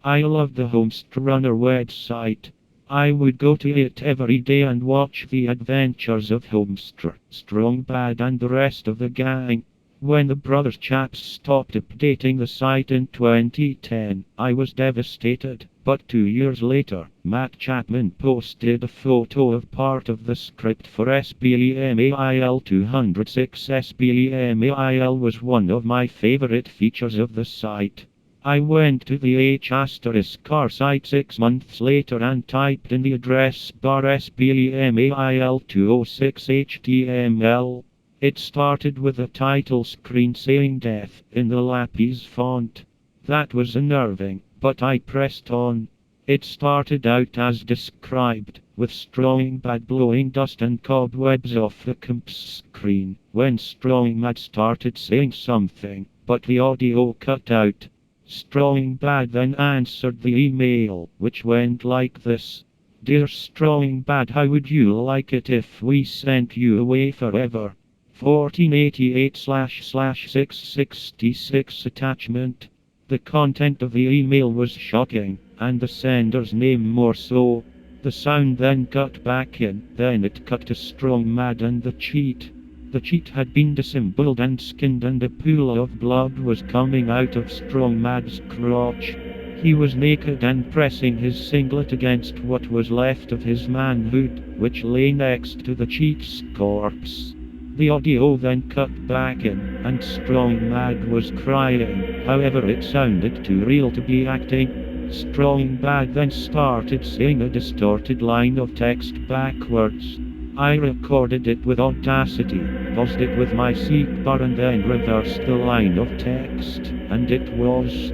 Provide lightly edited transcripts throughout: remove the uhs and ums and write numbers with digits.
I love the Hovmestarrrr website. I would go to it every day and watch the adventures of Hovmestar, Strong Bad and the rest of the gang. When the brothers chaps stopped updating the site in 2010, I was devastated. But 2 years later, Matt Chapman posted a photo of part of the script for SBEMAIL 206. SBEMAIL was one of my favorite features of the site. I went to the H*car site 6 months later and typed in the address bar SBEMAIL 206 HTML. It started with a title screen saying death in the lapis font. That was unnerving, but I pressed on. It started out as described, with Strong Bad blowing dust and cobwebs off the comp's screen, when Strong Mad started saying something, but the audio cut out. Strong Bad then answered the email, which went like this. Dear Strong Bad, how would you like it if we sent you away forever? 1488//666 attachment. The content of the email was shocking, and the sender's name more so. The sound then cut back in, then it cut to Strong Mad and the cheat. The cheat had been disemboweled and skinned, and a pool of blood was coming out of Strong Mad's crotch. He was naked and pressing his singlet against what was left of his manhood, which lay next to the cheat's corpse. The audio then cut back in, and Strong Mad was crying, however it sounded too real to be acting. Strong Bad then started saying a distorted line of text backwards. I recorded it with Audacity, paused it with my seek bar and then reversed the line of text, and it was,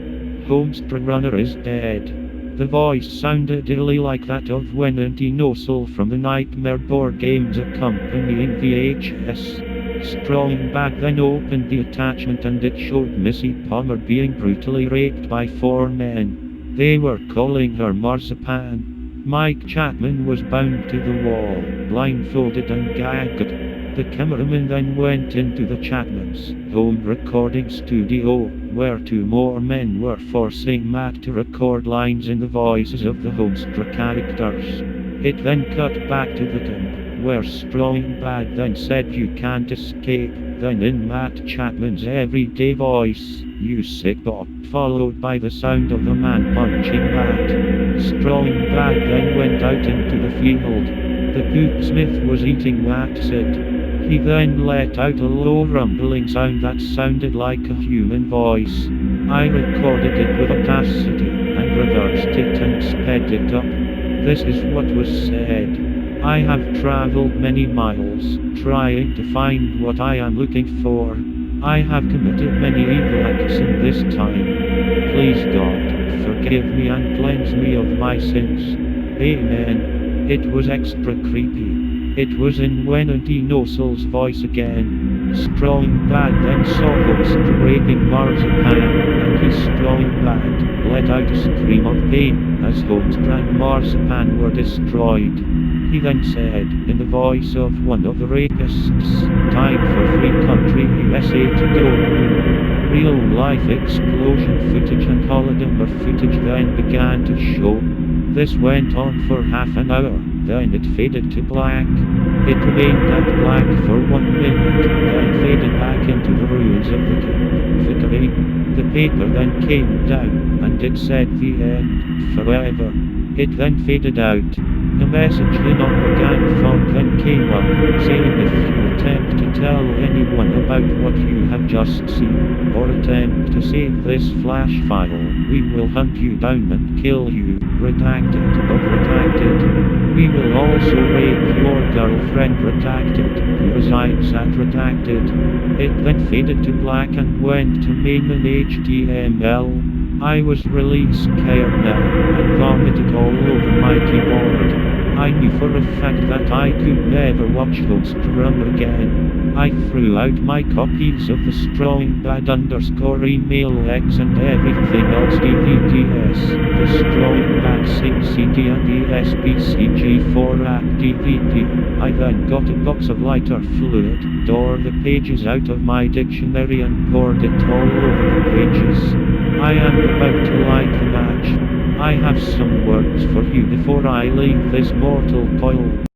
Hovmestarrrr is dead. The voice sounded eerily like that of Wendy Nosal from the Nightmare board games accompanying VHS. Strong Bad then opened the attachment and it showed Missy Palmer being brutally raped by 4 men. They were calling her Marzipan. Mike Chapman was bound to the wall, blindfolded and gagged. The cameraman then went into the Chapman's home recording studio, where 2 more men were forcing Matt to record lines in the voices of the Hovmestar characters. It then cut back to the camp, where Strong Bad then said you can't escape, then in Matt Chapman's everyday voice, you sick bop, followed by the sound of the man punching Matt. Strong Bad then went out into the field. The Smith was eating waxit. He then let out a low rumbling sound that sounded like a human voice. I recorded it with Audacity, and reversed it and sped it up. This is what was said. I have traveled many miles, trying to find what I am looking for. I have committed many evil acts in this time. Please God, forgive me and cleanse me of my sins. Amen. It was extra creepy. It was in Wendy Nosal's voice again. Strong Bad then saw Hovmestar raping Marzipan, and his Strong Bad let out a scream of pain as Hovmestar and Marzipan were destroyed. He then said, in the voice of one of the rapists, time for Free Country USA to go blue. Real-life explosion footage and holodomor footage then began to show. This went on for half an hour, then it faded to black. It remained at black for 1 minute, then faded back into the ruins of the camp, flickering. The paper then came down, and it said the end, forever. It then faded out. A message in Oregon font then came up, saying if you attempt to tell anyone about what you have just seen, or attempt to save this flash file, we will hunt you down and kill you, redacted of redacted. We will also rape your girlfriend, redacted, who resides at redacted. It then faded to black and went to main in HTML. I was really scared now, and vomited all over my keyboard. I knew for a fact that I could never watch Hovmestarrrr again. I threw out my copies of the Strong Bad email X and everything else DVDs, the Strong Bad Sing CD and the SBCG4 app DVD. I then got a box of lighter fluid, tore the pages out of my dictionary and poured it all over the pages. I am about to light the match. I have some words for you before I leave this mortal coil.